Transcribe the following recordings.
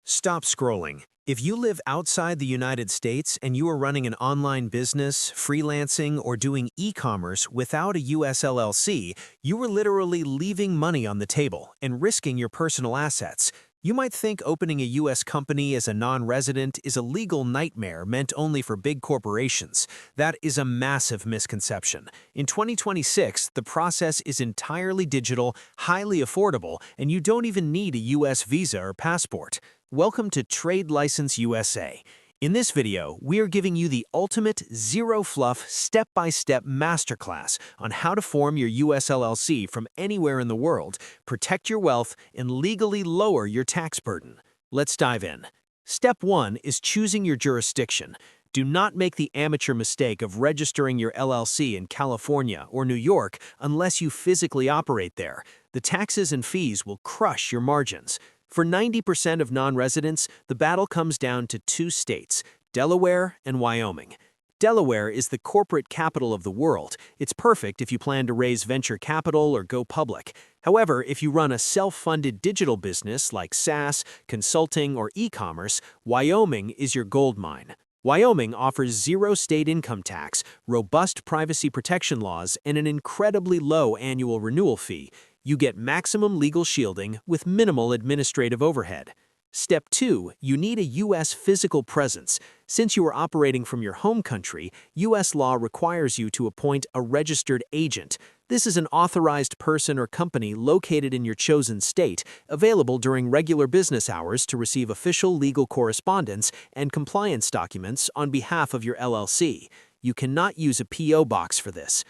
Stop scrolling. If you live outside the United States and you are running an online business, freelancing, or doing e-commerce without a US LLC, you are literally leaving money on the table and risking your personal assets. You might think opening a US company as a non-resident is a legal nightmare meant only for big corporations. That is a massive misconception. In 2026, the process is entirely digital, highly affordable, and you don't even need a US visa or passport. Welcome to Trade License USA. In this video, we are giving you the ultimate zero-fluff, step-by-step masterclass on how to form your US LLC from anywhere in the world, protect your wealth, and legally lower your tax burden. Let's dive in. Step 1 is choosing your jurisdiction. Do not make the amateur mistake of registering your LLC in California or New York unless you physically operate there. The taxes and fees will crush your margins. For 90% of non-residents, the battle comes down to two states, Delaware and Wyoming. Delaware is the corporate capital of the world. It's perfect if you plan to raise venture capital or go public. However, if you run a self-funded digital business like SaaS, consulting, or e-commerce, Wyoming is your gold mine. Wyoming offers zero state income tax, robust privacy protection laws, and an incredibly low annual renewal fee. You get maximum legal shielding with minimal administrative overhead. Step 2, you need a U.S. physical presence. Since you are operating from your home country, U.S. law requires you to appoint a registered agent. This is an authorized person or company located in your chosen state, available during regular business hours to receive official legal correspondence and compliance documents on behalf of your LLC. You cannot use a P.O. box for this.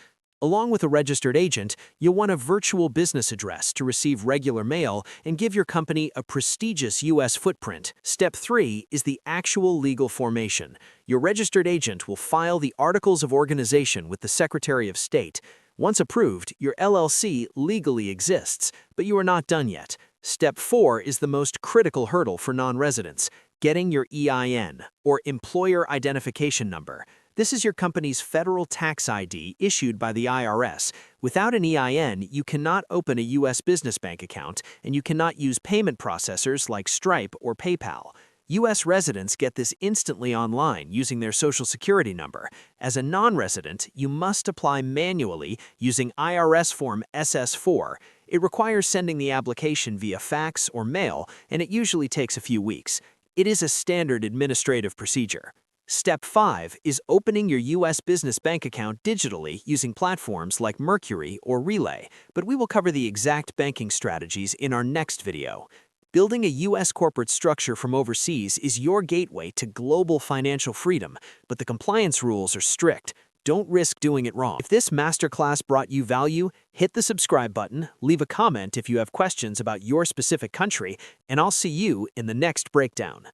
Along with a registered agent, you'll want a virtual business address to receive regular mail and give your company a prestigious U.S. footprint. Step 3 is the actual legal formation. Your registered agent will file the Articles of Organization with the Secretary of State. Once approved, your LLC legally exists, but you are not done yet. Step 4 is the most critical hurdle for non-residents, getting your EIN, or Employer Identification Number. This is your company's federal tax ID issued by the IRS. Without an EIN, you cannot open a U.S. business bank account, and you cannot use payment processors like Stripe or PayPal. U.S. residents get this instantly online using their Social Security number. As a non-resident, you must apply manually using IRS Form SS4. It requires sending the application via fax or mail, and it usually takes a few weeks. It is a standard administrative procedure. Step 5 is opening your U.S. business bank account digitally using platforms like Mercury or Relay, but we will cover the exact banking strategies in our next video. Building a U.S. corporate structure from overseas is your gateway to global financial freedom, but the compliance rules are strict. Don't risk doing it wrong. If this masterclass brought you value, hit the subscribe button, leave a comment if you have questions about your specific country, and I'll see you in the next breakdown.